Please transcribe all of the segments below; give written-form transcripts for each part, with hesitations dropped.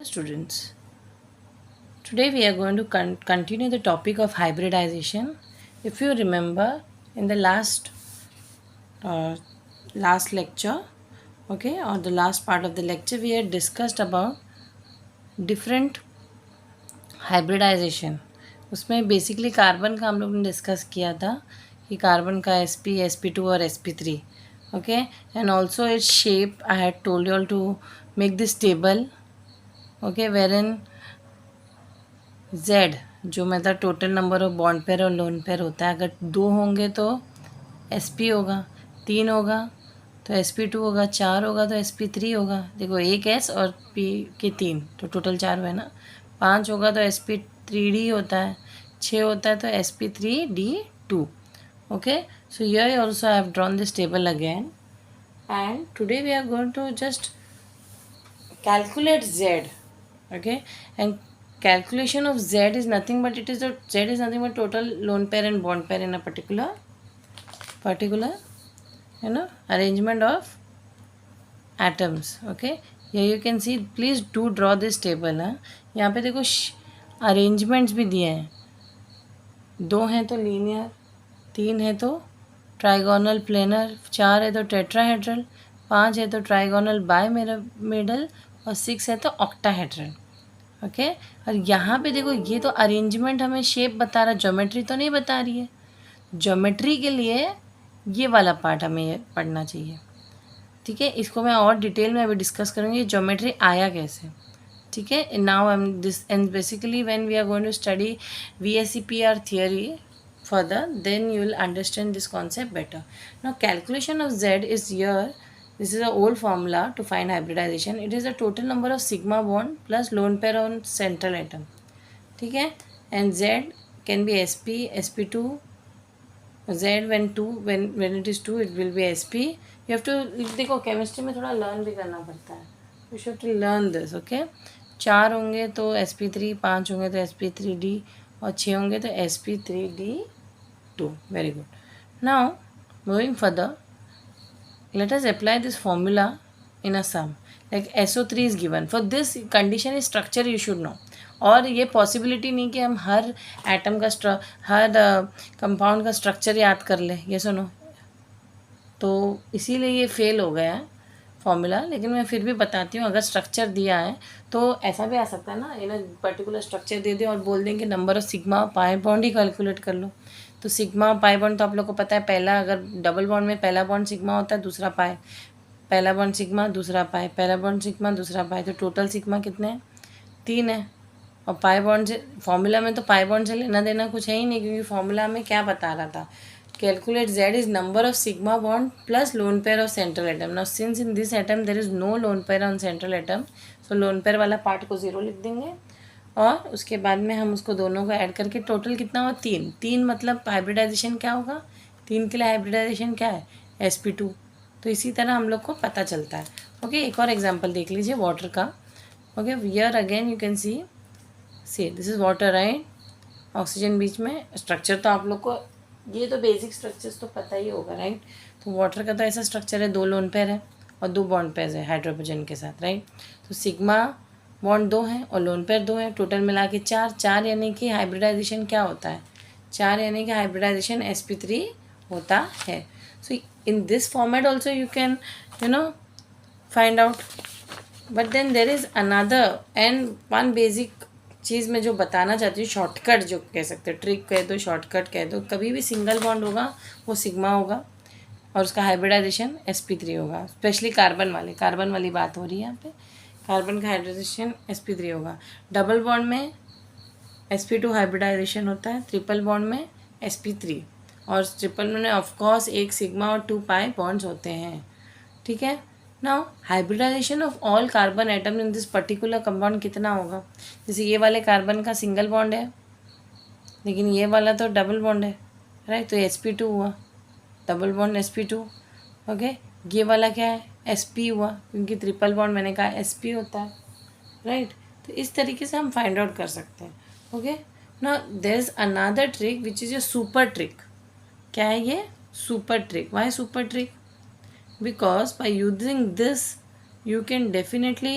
Students, today we are going to continue the topic of hybridization. If you remember, in the uh, last lecture, okay, or the last part of the lecture, we had discussed about different hybridization. उसमें basically carbon का हम लोग ने discuss किया था कि carbon का sp2 और sp3, okay, and also its shape. I had told you all to make this table, okay, wherein Z जो मतलब total number of bond pair और लोन पेयर होता है, अगर दो होंगे तो एस पी होगा, तीन होगा तो एस पी टू होगा, चार होगा तो एस पी थ्री होगा। देखो एक एस और पी के तीन तो टोटल चार हुए ना। पाँच होगा तो एस पी थ्री डी होता है, छः होता है तो S P three D two. Okay, so here also I have drawn this table again and today we are going to just calculate z, okay, and calculation of z is nothing but it is the z is nothing but total lone pair and bond pair in a particular arrangement of atoms. Okay, here you can see, please do draw this table. यहाँ पे देखो arrangements भी दिए हैं, दो हैं तो linear, तीन है तो ट्राइगोनल प्लेनर, चार है तो टेट्राहेड्रल, पाँच है तो ट्राइगोनल बाय मिडल और सिक्स है तो ऑक्टाहेड्रल। ओके, और यहाँ पे देखो ये तो अरेंजमेंट हमें शेप बता रहा है, ज्योमेट्री तो नहीं बता रही है। ज्योमेट्री के लिए ये वाला पार्ट हमें ये पढ़ना चाहिए, ठीक है। इसको मैं और डिटेल में अभी डिस्कस करूँगी, ज्योमेट्री आया कैसे, ठीक है। Now I am this and basically when we are going to study VSEPR theory further, then you will understand this concept better. Now calculation of Z is here. This is a old formula to find hybridization. It is the total number of sigma bond plus lone pair on central atom, ठीक है। and Z can be sp, sp2, Z when it is 2 it will be sp. You have to देखो chemistry में थोड़ा learn भी करना पड़ता है, you should to learn this. okay, चार होंगे तो sp3, पाँच होंगे तो sp3d और छः होंगे तो sp3d2. very good. now moving further, let us apply this formula in a sum. like SO3 is given, for this condition structure you should know. और ये पॉसिबिलिटी नहीं कि हम हर एटम का हर कंपाउंड का स्ट्रक्चर याद कर ले, ये सुनो, तो इसीलिए ये फेल हो गया है फॉर्मूला। लेकिन मैं फिर भी बताती हूँ, अगर स्ट्रक्चर दिया है तो ऐसा भी आ सकता है ना, पर्टिकुलर स्ट्रक्चर दे दे और बोल दें कि number of sigma pi bond he calculate कर लो। तो सिग्मा पाई बॉन्ड तो आप लोग को पता है, पहला अगर डबल बॉन्ड में पहला बॉन्ड सिग्मा होता है, दूसरा पाई, पहला बॉन्ड सिग्मा दूसरा पाई, पहला बॉन्ड सिग्मा दूसरा पाई, तो टोटल सिग्मा कितने हैं, तीन है। और पाई बॉन्ड से फॉर्मूला में तो पाई बॉन्ड से लेना देना कुछ है ही नहीं, क्योंकि फॉर्मूला में क्या बता रहा था, calculate Z is number of sigma bond plus lone pair of central atom. Now since in this atom there is no lone pair on central atom, so lone pair वाला पार्ट को zero लिख देंगे और उसके बाद में हम उसको दोनों को ऐड करके टोटल कितना हुआ, तीन। तीन मतलब हाइब्रिडाइजेशन क्या होगा, तीन के लिए हाइब्रिडाइजेशन क्या है, sp2। तो इसी तरह हम लोग को पता चलता है। ओके, एक और एग्जांपल देख लीजिए वाटर का। Okay, here again you can see this is water, right, oxygen बीच में। स्ट्रक्चर तो आप लोग को ये तो बेसिक स्ट्रक्चर्स तो पता ही होगा, राइट। तो वाटर का तो ऐसा स्ट्रक्चर है, दो लोन पेयर है और दो बॉन्ड पेयर है हाइड्रोजन के साथ, राइट। तो सिग्मा बॉन्ड दो हैं और लोन पेयर दो हैं, टोटल मिला के चार। चार यानी कि हाइब्रिडाइजेशन क्या होता है, चार यानी कि हाइब्रिडाइजेशन sp3 होता है। So in this format also you can find out, but then there is another and one basic चीज़ मैं जो बताना चाहती हूँ, शॉर्टकट जो कह सकते हो, ट्रिक कह दो, शॉर्टकट कह दो। कभी भी सिंगल बॉन्ड होगा वो सिग्मा होगा और उसका हाइब्रिडाइजेशन sp3 होगा, स्पेशली कार्बन वाली बात हो रही है यहाँ पे। कार्बन का हाइब्रिडाइजेशन sp3 होगा। डबल बॉन्ड में sp2 हाइब्रिडाइजेशन होता है, ट्रिपल बॉन्ड में sp3, और ट्रिपल में ऑफकोर्स एक सिग्मा और टू पाई बॉन्ड्स होते हैं, ठीक है। Now hybridization of all carbon atom in this particular compound कितना होगा, जैसे ये वाले कार्बन का सिंगल बॉन्ड है लेकिन ये वाला तो डबल बॉन्ड है, राइट, तो sp2 हुआ, डबल बॉन्ड sp2। ओके, ये वाला क्या है, sp हुआ, क्योंकि ट्रिपल बॉन्ड मैंने कहा sp होता है, राइट। तो इस तरीके से हम फाइंड आउट कर सकते हैं। Okay, now there is another trick which is a super trick. क्या है ये, super trick. Why super trick, because by using this you can definitely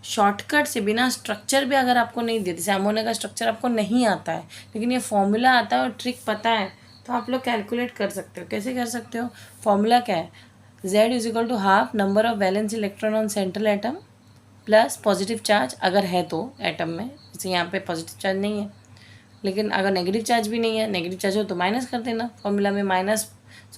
shortcut से बिना स्ट्रक्चर भी अगर आपको नहीं दे, जैसे अमोनिया का स्ट्रक्चर आपको नहीं आता है लेकिन ये फॉर्मूला आता है और ट्रिक पता है, तो आप लोग कैलकुलेट कर सकते हो। कैसे कर सकते हो? फॉर्मूला क्या है? Z is equal to half number of valence electron on central atom plus positive charge अगर है तो एटम में, जैसे यहाँ पे पॉजिटिव चार्ज नहीं है, लेकिन अगर नेगेटिव चार्ज भी नहीं है, नेगेटिव चार्ज हो तो माइनस कर देना फॉर्मूला में,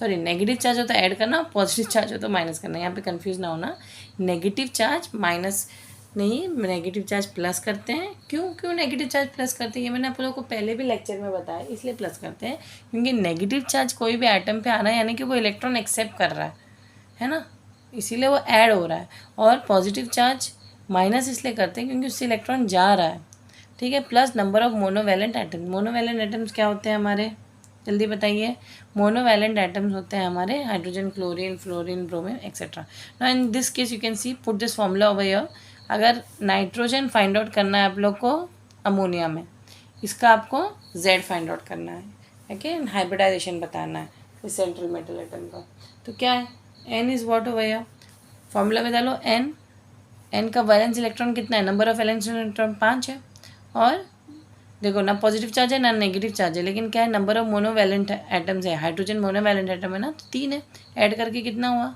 नेगेटिव चार्ज हो तो ऐड करना, पॉजिटिव चार्ज हो तो माइनस करना, यहाँ पे कंफ्यूज ना होना। नेगेटिव चार्ज माइनस नहीं, नेगेटिव चार्ज प्लस करते हैं। क्यों नेगेटिव चार्ज प्लस करते हैं? ये मैंने आप लोगों को पहले भी लेक्चर में बताया, इसलिए प्लस करते हैं क्योंकि नेगेटिव चार्ज कोई भी एटम पे आ रहा है यानी कि वो इलेक्ट्रॉन एक्सेप्ट कर रहा है ना, इसीलिए वो ऐड हो रहा है। और पॉजिटिव चार्ज माइनस इसलिए करते हैं क्योंकि उससे इलेक्ट्रॉन जा रहा है, ठीक है। Plus number of monovalent atoms. Monovalent atoms क्या होते हैं हमारे? जल्दी बताइए। मोनोवैलेंट एटम्स होते हैं हमारे hydrogen, chlorine, fluorine, bromine etcetera. Now in this case you can C, put this formula over here. अगर नाइट्रोजन फाइंड आउट करना है आप लोग को अमोनिया में, इसका आपको Z फाइंड आउट करना है, ओके। हाइब्रिडाइजेशन बताना है इस सेंट्रल मेटल एटम का। तो क्या है? N is what over here, formula में डालो N का वैलेंस इलेक्ट्रॉन कितना है? नंबर ऑफ वैलेंस इलेक्ट्रॉन 5 है, और देखो ना पॉजिटिव चार्ज है ना नेगेटिव चार्ज है, लेकिन क्या है? नंबर ऑफ मोनोवैलेंट एटम्स है, हाइड्रोजन मोनोवैलेंट एटम है ना, तो 3 है। ऐड करके कितना हुआ?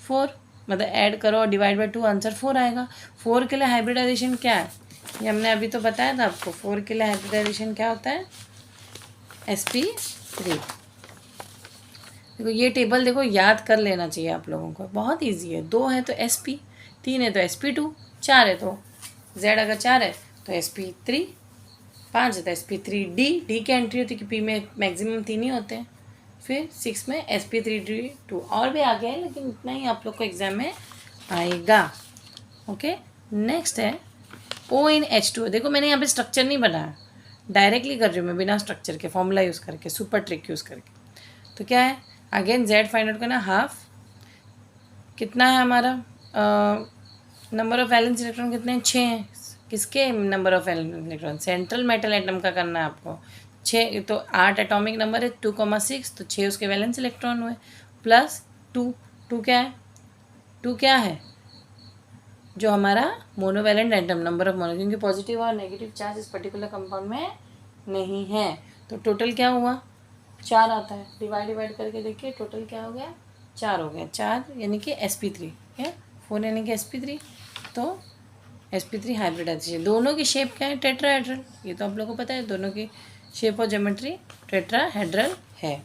4, मतलब ऐड करो और डिवाइड बाई 2, आंसर 4 आएगा। 4 के लिए हाइब्रिडाइजेशन क्या है? ये हमने अभी तो बताया था आपको। 4 के लिए हाइब्रिडाइजेशन क्या होता है? sp3। देखो ये टेबल देखो याद कर लेना चाहिए आप लोगों को, बहुत ईजी है। 2 है तो sp, 3 है तो sp2, 4 है तो Z, अगर 4 है तो sp3, 5 है तो sp3d। डी की एंट्री होती है कि p में मैक्सिमम 3 ही होते हैं। फिर 6 में sp3d2, और भी आगे है लेकिन इतना ही आप लोग को एग्जाम में आएगा, ओके। नेक्स्ट है O इन H2। देखो मैंने यहाँ पे स्ट्रक्चर नहीं बनाया, डायरेक्टली कर रही हूँ मैं बिना स्ट्रक्चर के, फॉर्मूला यूज़ करके, सुपर ट्रिक यूज़ करके। तो क्या है? अगेन Z फाइंड आउट करना, हाफ कितना है हमारा? नंबर ऑफ वैलेंस इलेक्ट्रॉन कितने हैं? 6 हैं। किसके number of valence electron? Central metal atom का करना है आपको। 6 तो 8 एटॉमिक नंबर है, 2,6 तो 6 उसके वैलेंस इलेक्ट्रॉन हुए, प्लस 2। 2 क्या है? 2 क्या है? जो हमारा monovalent atom, number of mono, क्योंकि पॉजिटिव और नेगेटिव चार्ज इस पर्टिकुलर कंपाउंड में नहीं है, तो टोटल क्या हुआ? 4 आता है। डिवाइड करके देखिए टोटल क्या हो गया? 4 हो गया। 4 यानी कि sp3 है, 4 यानी कि sp3, तो sp3 हाइब्रिडाइजेशन। दोनों की शेप क्या है? टेट्राहेड्रल। ये तो आप लोगों को पता है, दोनों की शेप और ज्योमेट्री टेट्राहेड्रल है।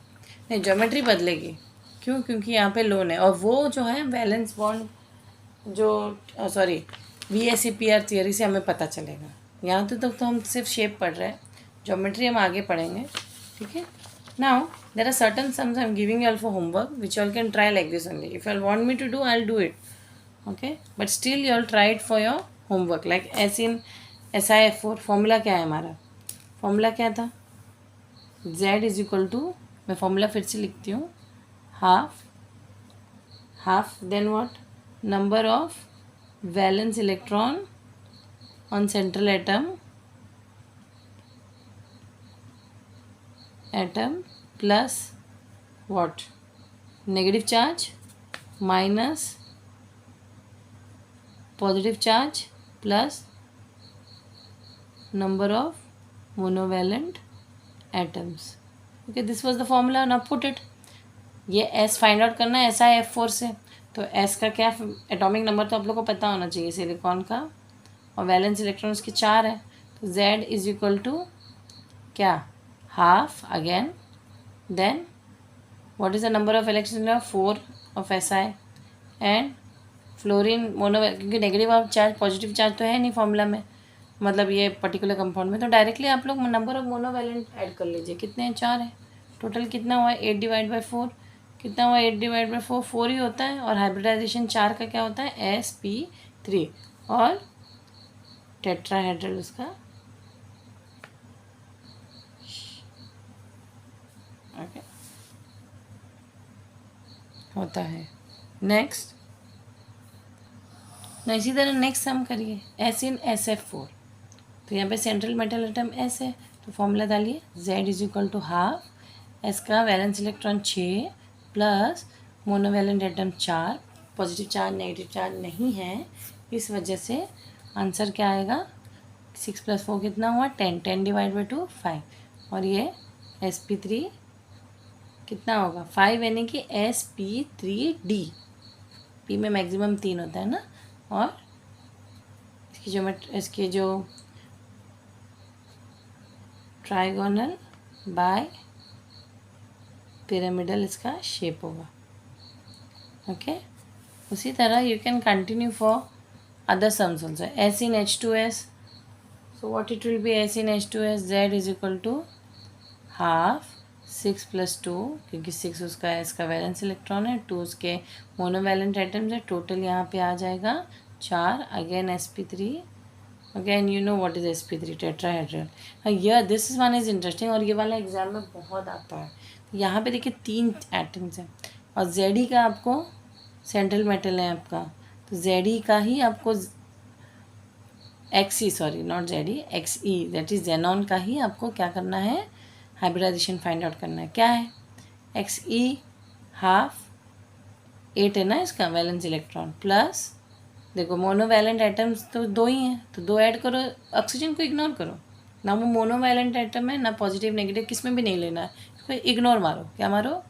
नहीं, ज्योमेट्री बदलेगी। क्यों? क्योंकि यहाँ पे लोन है, और वो जो है वैलेंस बॉन्ड जो VSEPR थियरी से हमें पता चलेगा। यहाँ तो हम सिर्फ शेप पढ़ रहे हैं, ज्योमेट्री हम आगे पढ़ेंगे, ठीक है। Now there are certain sums I'm giving you all for homework which you all can try like this only. If you all want me to do, I'll do it. Okay, but still you all try it for your homework. Like S in SiF4 formula क्या है हमारा? Formula क्या था? Z is equal to, मैं formula फिर से लिखती हूँ, half then what? Number of valence electron on central atom plus what? Negative charge minus positive charge plus number of monovalent atoms, okay. This was the formula, now put it. ये S find out करना है SiF4 से, तो S का क्या atomic number तो आप लोग को पता होना चाहिए सिलिकॉन का, और वैलेंस इलेक्ट्रॉन उसके 4 है, तो Z इज इक्वल टू क्या? Half again, then what is the number of electrons? 4 of Si, and fluorine mono, क्योंकि नेगेटिव चार्ज पॉजिटिव चार्ज तो है नहीं फॉर्मूला में, मतलब ये पर्टिकुलर कंपाउंड में, तो डायरेक्टली आप लोग नंबर ऑफ मोनोवैलेंट ऐड कर लीजिए। कितने हैं? 4 है। टोटल कितना हुआ? 8 डिवाइड बाई 4। कितना हुआ? 8 डिवाइड बाई 4, 4 ही होता है, और हाइब्रिडाइजेशन 4 का क्या होता है? sp3, और टेट्राहेड्रल उसका, ओके, होता है। नेक्स्ट ना, इसी तरह नेक्स्ट सम करिए, S इन SF4। तो यहाँ पे सेंट्रल मेटल एटम S है, तो फॉर्मूला डालिए, Z is equal to half, S का valence electron 6 plus monovalent atom 4, positive charge negative charge नहीं है, इस वजह से आंसर क्या आएगा, 6 + 4 कितना हुआ 10, 10 डिवाइड बाई 2 5, और ये sp3 कितना होगा 5, यानी कि sp3d। पी में मैक्सिमम 3 होता है ना, और इसकी जो ट्राइगोनल बाय पिरामिडल इसका शेप होगा। ओके, उसी तरह you can continue for other sums also. S in H2S, so what it will be, S in H2S, Z is equal to half 6 + 2, क्योंकि 6 उसका S का वैलेंस इलेक्ट्रॉन है, 2 उसके monovalent atoms है, टोटल यहाँ पे आ जाएगा 4, again sp3, again you know what is sp3, tetrahedral. हाँ, this is one is interesting, और ये वाला एग्जाम में बहुत आता है। यहाँ पे देखिए 3 एटम्स हैं, और Ze का आपको सेंट्रल मेटल है आपका, तो Ze का ही आपको Xe दैट इज जेनॉन का ही आपको क्या करना है, हाइब्रिडाइजेशन फाइंड आउट करना है। क्या है Xe हाफ 8 है ना इसका वैलेंस इलेक्ट्रॉन, प्लस देखो मोनोवैलेंट एटम्स तो 2 ही हैं, तो 2 ऐड करो, ऑक्सीजन को इग्नोर करो ना, वो मोनोवैलेंट एटम है ना, पॉजिटिव नेगेटिव किस में भी नहीं लेना है, इसको इग्नोर मारो। क्या मारो,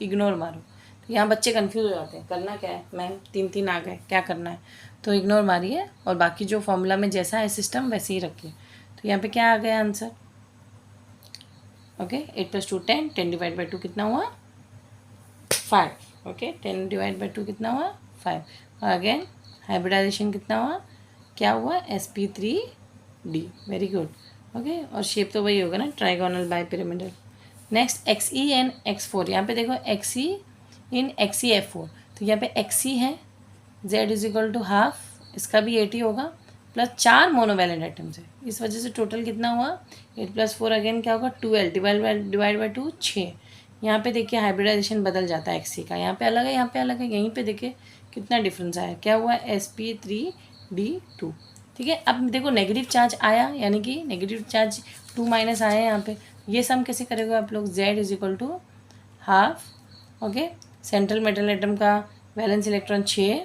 इग्नोर मारो। तो यहाँ बच्चे कंफ्यूज हो जाते हैं, करना क्या है मैम, 3 आ गए, क्या करना है, तो इग्नोर मारिए, और बाकी जो फॉर्मूला में जैसा है सिस्टम वैसे ही रखिए। तो यहाँ पे क्या आ गया आंसर, ओके 8 + 2 10, 10 डिवाइड बाई 2 कितना हुआ 5, ओके 10 डिवाइड बाई 2 कितना हुआ 5, और अगेन हाइब्रिडाइजेशन कितना हुआ, क्या हुआ sp3d, वेरी गुड। ओके, और शेप तो वही होगा ना, trigonal bipyramidal. Next Xe and X4, यहाँ पे देखो Xe इन XeF4, तो यहाँ पे Xe है, Z is equal to half, इसका भी 80 होगा, प्लस 4 मोनोवैलेंट आइटम्स है, इस वजह से टोटल कितना हुआ 8 + 4, अगेन क्या होगा 12, डिवाइड बाई 2 6। यहाँ पे देखिए हाइब्रिडाइजेशन बदल जाता है Xe का, यहाँ पे अलग है, यहाँ पे अलग है, यहीं पे देखिए कितना डिफरेंस आया, क्या हुआ sp3d2। ठीक है, अब देखो नेगेटिव चार्ज आया, यानी कि नेगेटिव चार्ज 2 माइनस आया है यहाँ पे, ये सम कैसे करेगा आप लोग, Z is equal to half, okay central metal atom का वैलेंस इलेक्ट्रॉन 6,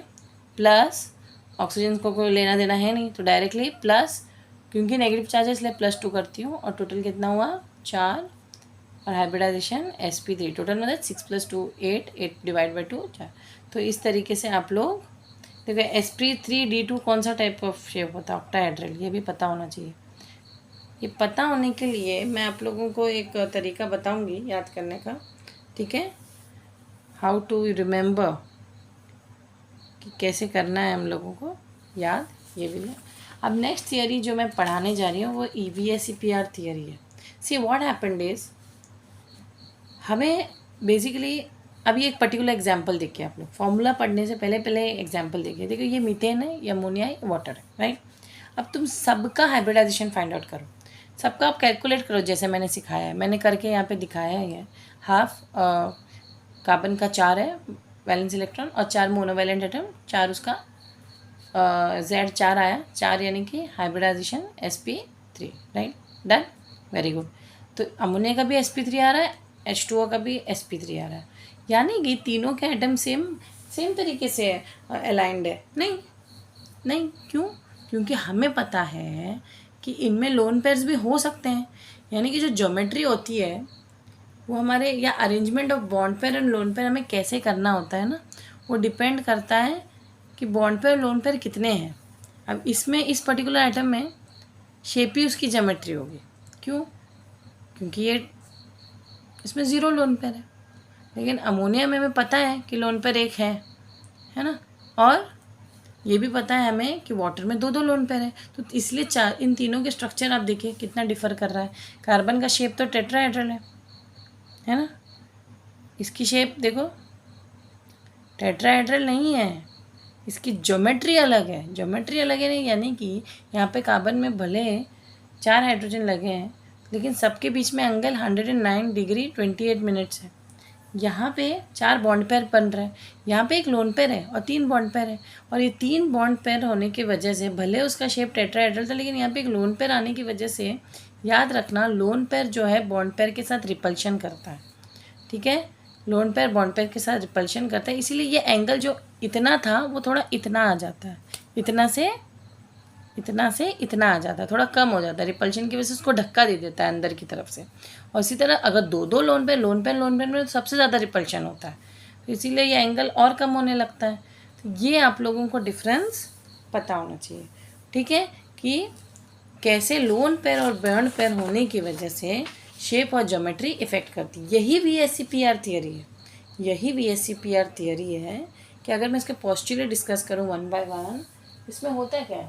प्लस ऑक्सीजन को कोई लेना देना है नहीं, तो डायरेक्टली प्लस, क्योंकि नेगेटिव चार्ज है इसलिए +2 करती हूँ, और टोटल कितना हुआ 4, और हाइब्रिडाइजेशन sp3, टोटल मतलब 6 + 2 8, 8 डिवाइड बाई 2 4। तो इस तरीके से आप लोग देखो sp3d2 कौन सा टाइप ऑफ शेप होता है, ऑक्टाहेड्रल, ये भी पता होना चाहिए। ये पता होने के लिए मैं आप लोगों को एक तरीका बताऊंगी याद करने का, ठीक है, हाउ टू रिमेंबर, कि कैसे करना है हम लोगों को याद, ये भी है। अब नेक्स्ट थियरी जो मैं पढ़ाने जा रही हूँ वो EVSEPR थियरी है। सी व्हाट हैपेंड इज, हमें बेसिकली अभी एक पर्टिकुलर एग्जांपल देखिए, आप लोग फॉर्मूला पढ़ने से पहले एग्जांपल देखिए, देखो ये मीथेन है, ये अमोनिया है, वाटर है, राइट। अब तुम सबका हाइब्रिडाइजेशन फाइंड आउट करो, सबका आप कैलकुलेट करो जैसे मैंने सिखाया है, मैंने करके यहाँ पे दिखाया है। ये हाफ कार्बन का 4 है वैलेंस इलेक्ट्रॉन, और 4 मोनोवैलेंट एटम, 4 उसका Z 4 आया, 4 यानी कि hybridization sp3, right, done, very good. तो अमोनिया का भी sp3 आ रहा है, H2O का भी sp3 आ रहा है, यानी कि तीनों के एटम सेम तरीके से अलाइंड है। नहीं क्यों, क्योंकि हमें पता है कि इनमें लोन पेयर्स भी हो सकते हैं, यानी कि जो ज्योमेट्री होती है वो हमारे, या arrangement of bond pair and lone pair हमें कैसे करना होता है ना, वो डिपेंड करता है कि बॉन्ड पेयर लोन पेयर कितने हैं। अब इसमें इस पर्टिकुलर आइटम में शेप ही उसकी ज्योमेट्री होगी, क्यों, क्योंकि ये इसमें 0 लोन पेयर है, लेकिन अमोनिया में हमें पता है कि लोन पेयर 1 है ना, और ये भी पता है हमें कि वाटर में 2 लोन पेयर है, तो इसलिए इन तीनों के स्ट्रक्चर आप देखिए कितना डिफर कर रहा है। कार्बन का शेप तो टेट्राहेड्रल है ना, इसकी शेप देखो टेट्राहेड्रल नहीं है, इसकी ज्योमेट्री अलग है, नहीं, यानी कि यहाँ पे कार्बन में भले 4 हाइड्रोजन लगे हैं, लेकिन सबके बीच में एंगल 109 डिग्री 28 मिनट्स है। यहाँ पे 4 बॉन्ड पेयर बन रहे हैं, यहाँ पे एक लोन पेयर है और 3 बॉन्ड पेयर है, और ये 3 बॉन्ड पेयर होने की वजह से भले उसका शेप टेट्राहेड्रल था, लेकिन यहाँ पे एक लोन पेयर आने की वजह से याद रखना लोन पेयर जो है बॉन्ड पेयर के साथ रिपल्शन करता है, ठीक है, लोन पेयर बॉन्ड पेयर के साथ रिपल्शन करता है, इसीलिए ये एंगल जो इतना था वो थोड़ा इतना आ जाता है, इतना से इतना से इतना आ जाता है, थोड़ा कम हो जाता है, रिपल्शन की वजह से उसको धक्का दे देता है अंदर की तरफ से। और इसी तरह अगर दो दो लोन पेयर में तो सबसे ज़्यादा रिपल्शन होता है, तो इसीलिए ये एंगल और कम होने लगता है। तो ये आप लोगों को डिफरेंस पता होना चाहिए, ठीक है, कि कैसे लोन पेयर और बॉन्ड पेयर होने की वजह से शेप और ज्योमेट्री इफेक्ट करती है। यही VSCPR थियरी है, यही VSCPR थियरी है कि अगर मैं इसके पोस्टुलेट डिस्कस करूँ वन बाय वन, इसमें होता क्या है,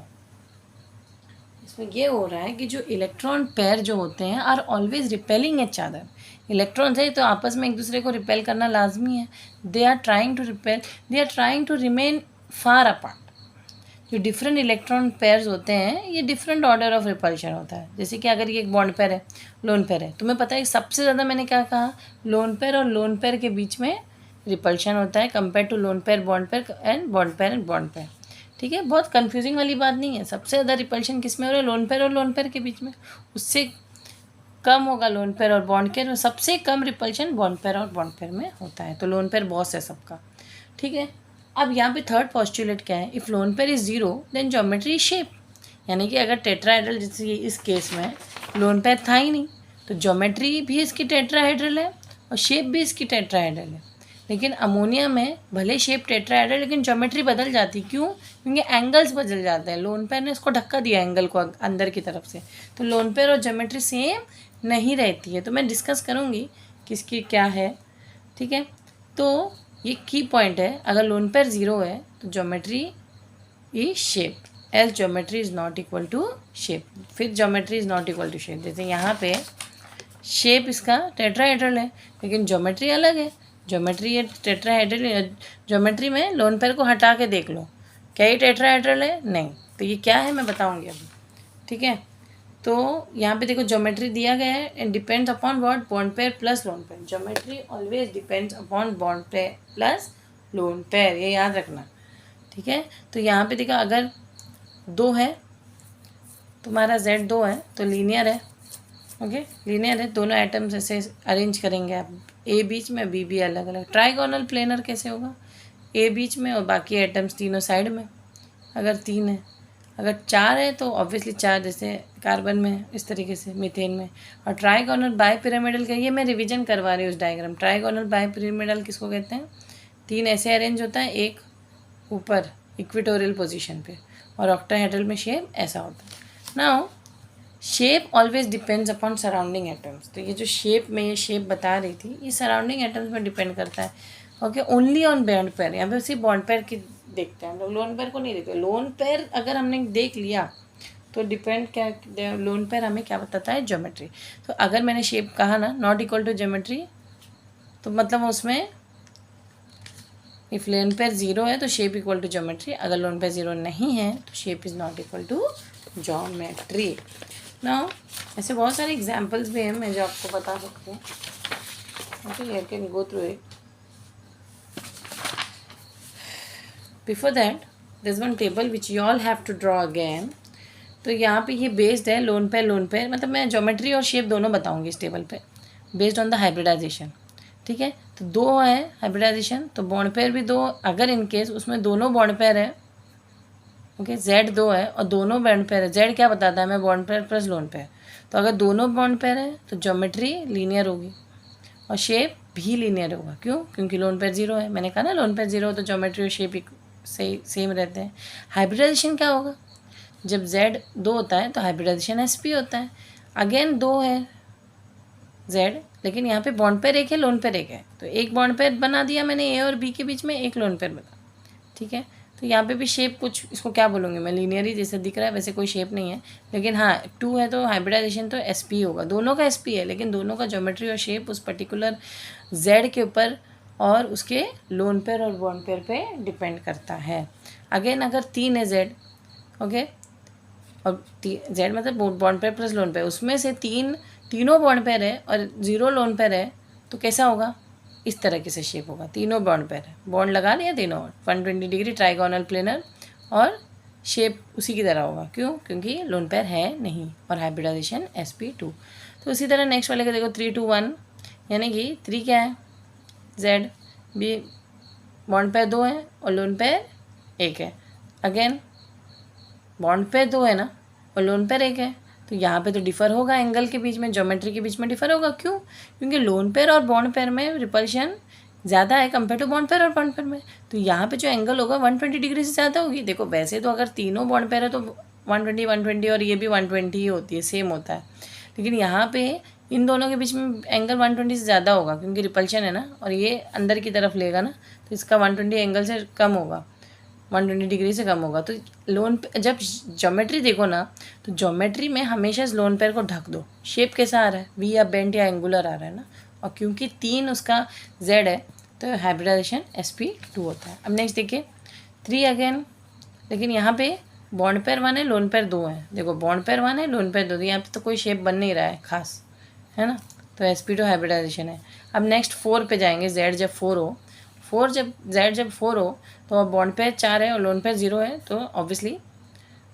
इसमें ये हो रहा है कि जो इलेक्ट्रॉन पेयर जो होते हैं are always repelling each other. Electrons है तो आपस में एक दूसरे को रिपेल करना लाजमी है। They are trying to repel, they are trying to remain far apart. जो डिफरेंट इलेक्ट्रॉन पेयर्स होते हैं ये डिफरेंट ऑर्डर ऑफ रिपल्शन होता है। जैसे कि अगर ये एक बॉन्ड पेयर है, लोन पेयर है, तुम्हें पता है सबसे ज़्यादा मैंने क्या कहा, लोन पेयर और लोन पेयर के बीच में रिपल्शन होता है compare to lone pair and bond pair. ठीक है, बहुत कंफ्यूजिंग वाली बात नहीं है। सबसे ज़्यादा रिपल्शन किस में हो रहा है, लोन पेयर और लोन पेयर के बीच में। उससे कम होगा लोन पेयर और बॉन्ड पेयर में, सबसे कम रिपल्शन बॉन्ड पेयर और बॉन्ड पेयर में होता है। तो लोन पेयर बॉस है सबका, ठीक है। अब यहाँ पे थर्ड पॉस्टुलेट क्या है, if lone pair is zero then geometry is shape. यानी कि अगर टेट्राहेड्रल, जैसे इस केस में लोन पेयर था ही नहीं, तो ज्योमेट्री भी इसकी टेट्राहेड्रल है और शेप भी इसकी टेट्राहेड्रल है। लेकिन अमोनिया में भले शेप टेट्राहेड्रल लेकिन ज्योमेट्री बदल जाती। क्यों? क्योंकि एंगल्स बदल जाते हैं। लोन पेयर ने इसको धक्का दिया एंगल को अंदर की तरफ से, तो लोन पेयर और ज्योमेट्री सेम नहीं रहती है। तो मैं डिस्कस करूँगी किसकी क्या है, ठीक है। तो ये की पॉइंट है, अगर लोन पेयर ज़ीरो है तो geometry is shape, else geometry is not equal to shape. फिर geometry is not equal to shape. जैसे यहाँ पे शेप इसका टेट्राहेड्रल है लेकिन ज्योमेट्री अलग है। ज्योमेट्री ये टेट्राहेड्रल, ज्योमेट्री में लोन पेयर को हटा के देख लो, क्या ये टेट्राहेड्रल है? नहीं। तो ये क्या है मैं बताऊंगी अभी, ठीक है। तो यहाँ पे देखो ज्योमेट्री दिया गया है and depends upon what, bond pair plus lone pair. Geometry always depends upon bond pair plus lone pair, ये याद रखना, ठीक है। तो यहाँ पे देखो अगर दो है, तुम्हारा Z दो है तो लीनियर है, ओके, लीनियर है। दोनों एटम्स ऐसे अरेंज करेंगे आप, A बीच में B भी अलग अलग। ट्राइगोनल प्लेनर कैसे होगा, A बीच में और बाकी एटम्स तीनों साइड में। अगर तीन है, अगर चार है तो ऑब्वियसली चार, जैसे कार्बन में इस तरीके से, मीथेन में। और ट्राइगोनल बाई पिरामिडल का, ये मैं रिवीजन करवा रही हूँ उस डायग्राम। ट्राइगोनल बाई पिरामिडल किसको कहते हैं, तीन ऐसे अरेंज होता है, एक ऊपर इक्वेटोरियल पोजीशन पे, और ऑक्टाहेड्रल में शेप ऐसा होता है। Now shape always depends upon surrounding atoms. तो ये जो शेप में ये शेप बता रही थी, ये सराउंडिंग एटम्स में डिपेंड करता है, okay, only on bond pair. यहाँ पे सिर्फ बॉन्ड पेयर की देखते हैं हम लोग, लोन पेयर को नहीं देखते। लोन पेयर अगर हमने देख लिया तो डिपेंड क्या, लोन पेयर हमें क्या बताता है, ज्योमेट्री। तो अगर मैंने शेप कहा ना नॉट इक्वल टू ज्योमेट्री, तो मतलब उसमें इफ लोन पेयर ज़ीरो है तो शेप इक्वल टू ज्योमेट्री, अगर लोन पेयर ज़ीरो नहीं है तो shape is not equal to geometry. Now ऐसे बहुत सारे एग्जाम्पल्स भी हैं मैं जो आपको बता सकती हूँ, okay, you can go through it. Before that this one table which you all have to draw again. तो यहाँ पे ये बेस्ड है लोन पेयर, मतलब मैं ज्योमेट्री और शेप दोनों बताऊँगी इस टेबल पे, बेस्ड ऑन द हाइब्रिडाइजेशन, ठीक है। तो दो है हाइब्रिडाइजेशन, तो बॉन्ड पेयर भी दो, अगर इन केस उसमें दोनों बॉन्ड पेयर है, ओके, Z दो है और दोनों बॉन्ड पेयर है। Z क्या बताता है, मैं bond pair plus lone pair. तो अगर दोनों बॉन्ड पेयर है तो ज्योमेट्री लीनियर होगी और शेप भी लीनियर होगा। क्यों? क्योंकि लोन पेयर ज़ीरो है। मैंने कहा ना लोन पेयर ज़ीरो हो तो ज्योमेट्री और शेप सही सेम रहते हैं। हाइब्रिडाइजेशन क्या होगा, जब Z दो होता है तो हाइब्रिडाइजेशन SP होता है। अगेन दो है Z, लेकिन यहाँ पे बॉन्ड पेयर एक है, लोन पेयर एक है, तो एक बॉन्ड पेयर बना दिया मैंने A और B के बीच में, एक लोन पेयर बना, ठीक है। तो यहाँ पे भी शेप कुछ, इसको क्या बोलूँगी मैं, लीनियर ही जैसे दिख रहा है, वैसे कोई शेप नहीं है। लेकिन हाँ, टू है तो हाइब्रिडाइजेशन तो SP होगा, दोनों का SP है, लेकिन दोनों का ज्योमेट्री और शेप उस पर्टिकुलर Z के ऊपर और उसके लोन पेयर और बॉन्ड पेयर पे डिपेंड करता है। अगेन अगर तीन है Z, ओके, और Z मतलब bond pair plus lone pair, उसमें से तीनों बॉन्ड पेयर है और ज़ीरो लोन पेयर है, तो कैसा होगा, इस तरह से शेप होगा। तीनों बॉन्ड पेयर है, बॉन्ड लगा लिया तीनों, 120 डिग्री ट्राइगोनल प्लेनर, और शेप उसी की तरह होगा। क्यों? क्योंकि लोन पेयर है नहीं और हाइब्रिडाइजेशन SP2। तो उसी तरह नेक्स्ट वाले का देखो 3 to 1, यानी कि 3 क्या है, Z भी बॉन्ड पेयर दो है और लोन पेयर एक है। अगेन बॉन्ड पेयर दो है ना और लोन पेयर एक है, तो यहाँ पे तो डिफ़र होगा एंगल के बीच में, ज्योमेट्री के बीच में डिफ़र होगा। क्यों? क्योंकि लोन पेयर और बॉन्ड पेयर में रिपल्शन ज़्यादा है कंपेयर टू बॉन्ड पेयर और बॉन्ड पेयर में, तो यहाँ पे जो एंगल होगा 120 डिग्री से ज़्यादा होगी। देखो वैसे तो अगर तीनों बॉन्ड पेयर है तो 120 120 और ये भी 120 ही होती है, सेम होता है, लेकिन यहाँ पे इन दोनों के बीच में एंगल 120 से ज़्यादा होगा क्योंकि रिपल्शन है ना, और ये अंदर की तरफ लेगा ना, तो इसका 120 एंगल से कम होगा, 120 डिग्री से कम होगा। तो लोन जब ज्योमेट्री देखो ना, तो ज्योमेट्री में हमेशा इस लोन पेयर को ढक दो। शेप कैसा आ रहा है? वी या बेंट या एंगुलर आ रहा है ना, और क्योंकि 3 उसका जेड है तो हाइब्रिडाइजेशन sp2 होता है। अब नेक्स्ट देखिए 3 अगेन, लेकिन यहाँ पे बॉन्ड पेयर 1 है, लोन पेयर 2 है। देखो बॉन्ड पेयर 1 है, लोन पेयर 2, यहाँ पे तो कोई शेप बन नहीं रहा है खास, है ना, तो sp2 हाइब्रिडाइजेशन है। अब नेक्स्ट 4 पे जाएंगे, z जब 4 हो, z जब 4 हो तो अब बॉन्ड पेयर 4 है और लोन पेयर 0 है, तो ऑब्वियसली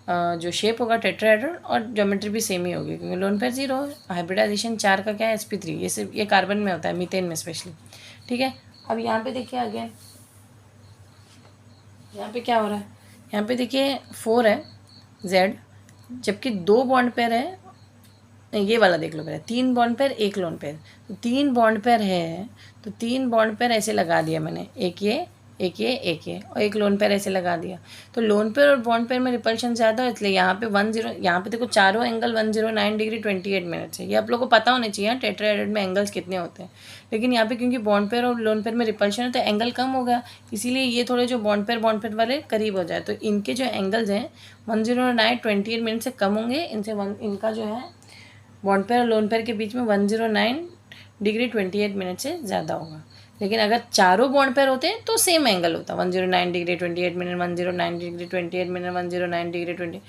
जो शेप होगा टेट्राहेड्रल और ज्योमेट्री भी सेम ही होगी क्योंकि लोन पेयर 0 है। हाइब्रिडाइजेशन 4 का क्या है? sp3। ये सिर्फ ये कार्बन में होता है, मीथेन में स्पेशली, ठीक है। अब यहाँ पे देखिए अगेन, यहाँ पे क्या हो रहा है? यहाँ पे देखिए 4 है z, जबकि 2 बॉन्ड पेयर है, नहीं ये वाला देख लो पहले, 3 बॉन्ड पेयर 1 लोन पेयर, तो 3 बॉन्ड पेयर है, तो 3 बॉन्ड पेयर ऐसे लगा दिया मैंने, एक ये और एक लोन पेयर ऐसे लगा दिया। तो लोन पेयर और बॉन्ड पेयर में रिपल्शन ज़्यादा है, इसलिए यहाँ पे 10, यहाँ पे देखो चारों एंगल 109 डिग्री 28 मिनट्स है। ये आप लोगों को पता होना चाहिए टेट्राहेड्रल में एंगल्स कितने होते हैं, लेकिन यहाँ पे क्योंकि बॉन्ड पेयर और लोन पेयर में रिपल्शन है तो एंगल कम हो गया, इसीलिए ये थोड़े जो बॉन्ड पेयर वाले करीब हो जाए, तो इनके जो एंगल्स हैं 109 28 मिनट से कम होंगे, इनका जो है बॉन्ड पेयर और लोन पेयर के बीच में 109 डिग्री 28 मिनट से ज़्यादा होगा। लेकिन अगर चारों बॉन्ड पेयर होते हैं तो सेम एंगल होता है 109 degree 28 minute, 109 degree 28 minute, 109 degree 20।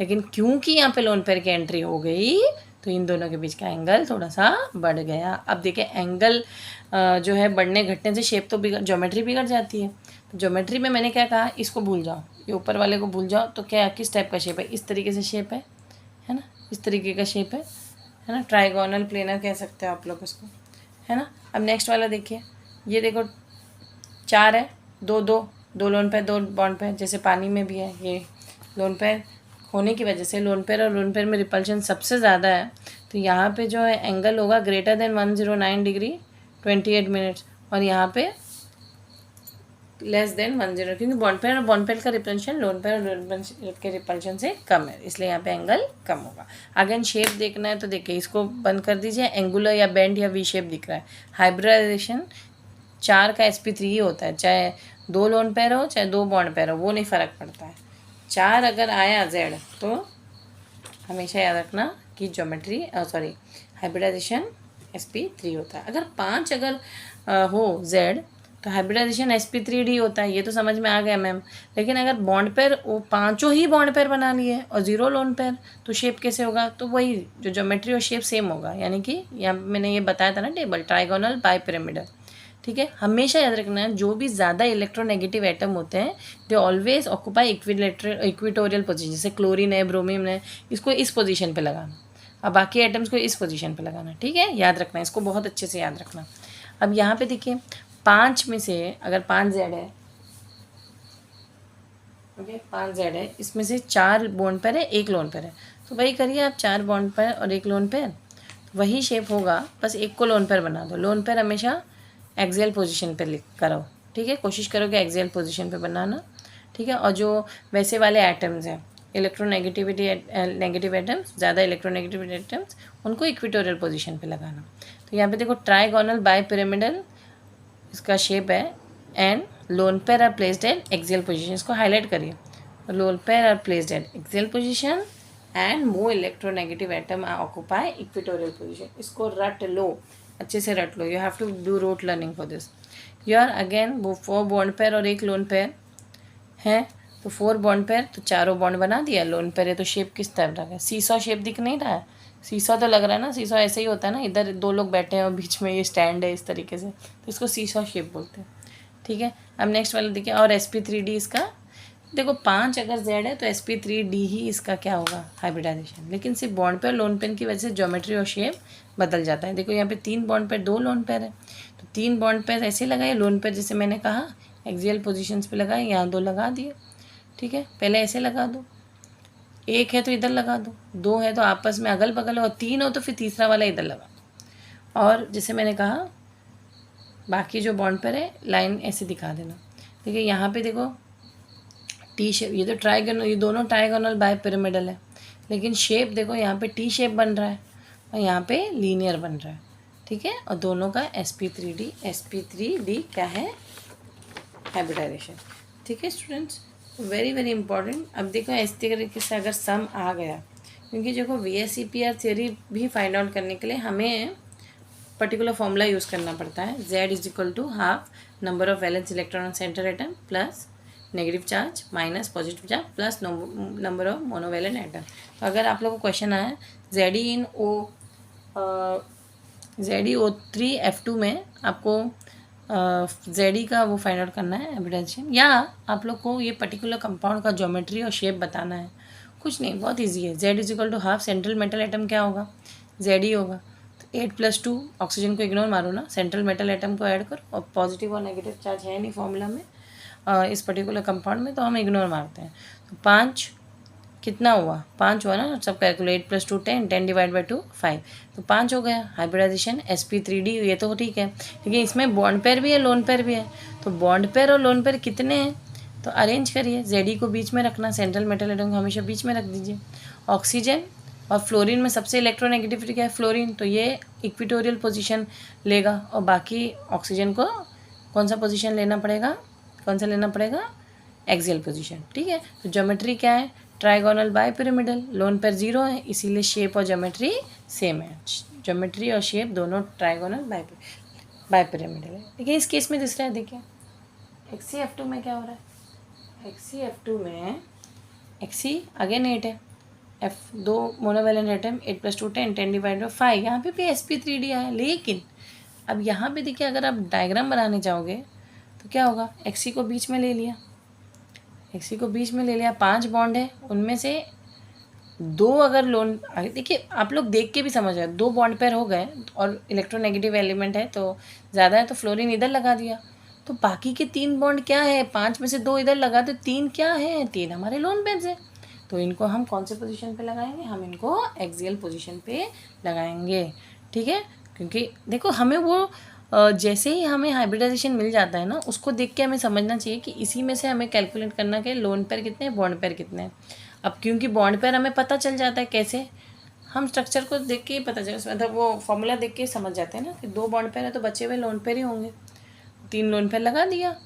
लेकिन क्योंकि यहाँ पे लोन पेयर की एंट्री हो गई तो इन दोनों के बीच का एंगल थोड़ा सा बढ़ गया। अब देखिए एंगल जो है बढ़ने घटने से शेप तो ज्योमेट्री बिगड़ जाती है। तो ज्योमेट्री में मैंने क्या कहा, इसको भूल जाओ, ये ऊपर वाले को भूल जाओ, तो क्या किस टाइप का शेप है? इस तरीके से शेप है ना, इस तरीके का शेप है ना, ट्राइगोनल प्लेनर कह सकते हो आप लोग इसको, है ना। अब नेक्स्ट वाला देखिए, ये देखो 4 है, 2 लोन पेयर 2 बॉन्ड पेयर, जैसे पानी में भी है। ये लोन पेयर होने की वजह से लोन पेयर और लोन पेयर में रिपल्शन सबसे ज़्यादा है, तो यहाँ पे जो है एंगल होगा ग्रेटर देन 109 डिग्री 28 मिनट्स, और यहाँ पे लेस देन 10, क्योंकि बॉन्ड पेयर का रिपल्शन लोन पेयर और लोन पेयर के रिपल्शन से कम है, इसलिए यहाँ पे एंगल कम होगा। अगेन शेप देखना है तो देखिए, इसको बंद कर दीजिए, एंगुलर या बेंड या वी शेप दिख रहा है। हाइब्रिडाइजेशन 4 का sp3 ही होता है, चाहे 2 लोन पेयर हो चाहे 2 बॉन्ड पेयर हो, वो नहीं फ़र्क पड़ता है। 4 अगर आया z तो हमेशा याद रखना कि ज्योमेट्री हाइब्रिडाइजेशन sp3 होता है। अगर 5 अगर हो z तो हाइब्रिडाइजेशन sp3d होता है, ये तो समझ में आ गया मैम। लेकिन अगर बॉन्ड पेयर वो पांचों ही बॉन्ड पेयर बना लिए और 0 लोन पेयर, तो शेप कैसे होगा? तो वही जो ज्योमेट्री और शेप सेम होगा, यानी कि यहाँ मैंने ये बताया था ना टेबल, ट्राइगोनल बाइपिरामिडल, ठीक है। हमेशा याद रखना है जो भी ज़्यादा इलेक्ट्रोनेगेटिव एटम होते हैं they always occupy equatorial position, जैसे क्लोरीन है, ब्रोमीन है, इसको इस पोजीशन पे लगाना, अब बाकी एटम्स को इस पोजीशन पे लगाना, ठीक है। याद रखना है इसको, बहुत अच्छे से याद रखना। अब यहाँ पे देखिए 5 में से अगर 5 जेड है, ओके 5 जेड है, इसमें से 4 बॉन्ड पेयर है 1 लोन पेयर है, तो वही करिए आप, 4 बॉन्ड पेयर और 1 लोन पेयर, तो वही शेप होगा, बस एक को लोन पेयर बना दो। लोन पेयर हमेशा एक्सियल पोजीशन पे करो, ठीक है, कोशिश करो कि एक्सियल पोजीशन पे बनाना, ठीक है। और जो वैसे वाले एटम्स हैं नेगेटिव एटम्स, ज़्यादा इलेक्ट्रोनेगेटिविटी एटम्स, उनको इक्विटोरियल पोजीशन पे लगाना। तो यहाँ पे देखो ट्राइगोनल बाइपिरामिडल इसका शेप है, and lone pair are placed at axial position, इसको हाईलाइट करिए, lone pair are placed at axial position and more electronegative atom are occupy equatorial position. इसको रट लो, अच्छे से रट लो, you have to do rote learning for this. Your again वो 4 बॉन्ड पेयर और 1 लोन पेयर है, तो 4 बॉन्ड पेयर तो चारों बॉन्ड बना दिया, लोन पेयर है तो शेप किस तरह का है? सीसॉ शेप दिख नहीं रहा है? सीसॉ तो लग रहा है ना, सीसॉ ऐसे ही होता है ना, इधर 2 लोग बैठे हैं और बीच में ये स्टैंड है इस तरीके से, तो इसको सीसॉ शेप बोलते हैं, ठीक है। अब नेक्स्ट वाला देखिए, और sp3d इसका देखो 5 अगर z है तो sp3d ही इसका क्या होगा? हाइब्रिडाइजेशन। लेकिन सिर्फ बॉन्ड पेयर लोन पेयर की वजह से ज्योमेट्री और शेप बदल जाता है। देखो यहाँ पे 3 बॉन्ड पेयर 2 लोन पेयर है, तो 3 बॉन्ड पेयर ऐसे लगाए, लोन पेयर जैसे मैंने कहा एक्सियल पोजीशंस पे लगाए, यहाँ 2 लगा दिए, ठीक है। पहले ऐसे लगा दो, एक है तो इधर लगा दो, दो है तो आपस में अगल बगल, और तीन हो तो फिर तीसरा वाला इधर लगा दो। और जैसे मैंने कहा बाकी जो बॉन्ड पेयर है लाइन ऐसे दिखा देना। देखिए यहाँ पे देखो टी शेप, ये तो ट्राइगोनल, ये दोनों ट्राइगोनल बाय पिरामिडल है, लेकिन शेप देखो यहाँ पे टी शेप बन रहा है और यहाँ पे लीनियर बन रहा है, ठीक है। और दोनों का sp3d क्या है, हाइब्रिडाइजेशन, ठीक है स्टूडेंट्स। Very very important. अब देखो इस तरीके से अगर सम आ गया, क्योंकि देखो VSEPR थ्योरी भी फाइंड आउट करने के लिए हमें पर्टिकुलर फॉर्मूला यूज़ करना पड़ता है। Z is equal to half number of valence electron on center atom plus negative charge minus positive charge plus number of monovalent atom. तो अगर आप लोगों को क्वेश्चन आया ZeO3F2 में आपको ZE का वो फाइंड आउट करना है हाइब्रिडाइजेशन, या आप लोग को ये पर्टिकुलर कंपाउंड का ज्योमेट्री और शेप बताना है, कुछ नहीं, बहुत इजी है। Z is equal to half central metal atom क्या होगा, ZE होगा। 8+2 ऑक्सीजन को इग्नोर मारो ना, सेंट्रल मेटल एटम को ऐड करो, और पॉजिटिव और नेगेटिव चार्ज है नहीं फॉर्मूला में इस पर्टिकुलर कंपाउंड में, तो हम इग्नोर मारते हैं। तो 5 कितना हुआ, 5 हुआ ना, सब कैलकुलेट, 8+2 10, 10 डिवाइड बाई 2 5, तो 5 हो गया हाइब्रिडाइजेशन sp3d। ये तो ठीक है, लेकिन इसमें बॉन्ड पेयर भी है लोन पेयर भी है, तो बॉन्ड पेयर और लोन पेयर कितने हैं, तो अरेंज करिए। ZE को बीच में रखना, सेंट्रल मेटल एटम को हमेशा बीच में रख दीजिए। ऑक्सीजन और फ्लोरीन में सबसे इलेक्ट्रोनेगेटिविटी क्या है, फ्लोरीन, तो ये इक्विटोरियल पोजीशन लेगा, और बाकी ऑक्सीजन को कौन सा पोजीशन लेना पड़ेगा, कौन सा लेना पड़ेगा, एक्सियल पोजीशन, ठीक है। तो ज्योमेट्री क्या है, trigonal bipyramidal, lone pair 0 है, इसीलिए शेप और ज्योमेट्री सेम है, ज्योमेट्री और शेप दोनों ट्राइगोनल बाय पिरामिडल है। देखिए इस केस में दिख रहा है, देखिए XeF2 में क्या हो रहा है, XeF2 में Xe अगेन 8 है, F 2 monovalent atom, 8+2 10, 10 divide by 5, यहाँ पे भी sp3d आया। लेकिन अब यहाँ पे देखिए अगर आप डायग्राम बनाने जाओगे तो क्या होगा, Xe को बीच में ले लिया, Xe को बीच में ले लिया, 5 बॉन्ड है, उनमें से 2 अगर लोन, देखिए आप लोग देख के भी समझ रहे, 2 बॉन्ड पेयर हो गए और इलेक्ट्रोनेगेटिव एलिमेंट है तो ज़्यादा है, तो फ्लोरीन इधर लगा दिया, तो बाकी के 3 बॉन्ड क्या है, 5 में से 2 इधर लगा, तो 3 क्या है, 3 हमारे लोन पेयर्स है। तो इनको हम कौन से पोजीशन पे लगाएंगे, हम इनको एक्सियल पोजीशन पे लगाएंगे, ठीक है। क्योंकि देखो हमें वो जैसे ही हमें हाइब्रिडाइजेशन मिल जाता है ना, उसको देख के हमें समझना चाहिए कि इसी में से हमें कैलकुलेट करना कि लोन पेयर कितने हैं, बॉन्ड पेयर कितने हैं। अब क्योंकि बॉन्ड पेयर हमें पता चल जाता है, कैसे, हम स्ट्रक्चर को देख के ही पता चल, मतलब वो फॉर्मूला देख के समझ जाते हैं ना कि 2 बॉन्ड पेयर है तो बचे हुए लोन पेयर ही होंगे, 3 लोन पेयर लगा दिया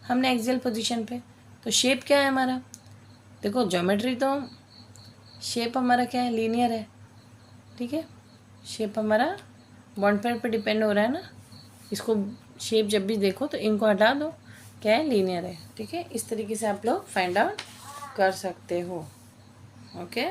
हमने एक्सियल पोजीशन पे। तो शेप क्या है हमारा, देखो ज्योमेट्री तो, शेप हमारा क्या है, लीनियर है, ठीक है, शेप हमारा बॉन्ड पेयर पे डिपेंड हो रहा है ना, इसको शेप जब भी देखो तो इनको हटा दो, क्या है, लीनियर है, ठीक है। इस तरीके से आप लोग फाइंड आउट कर सकते हो, ओके।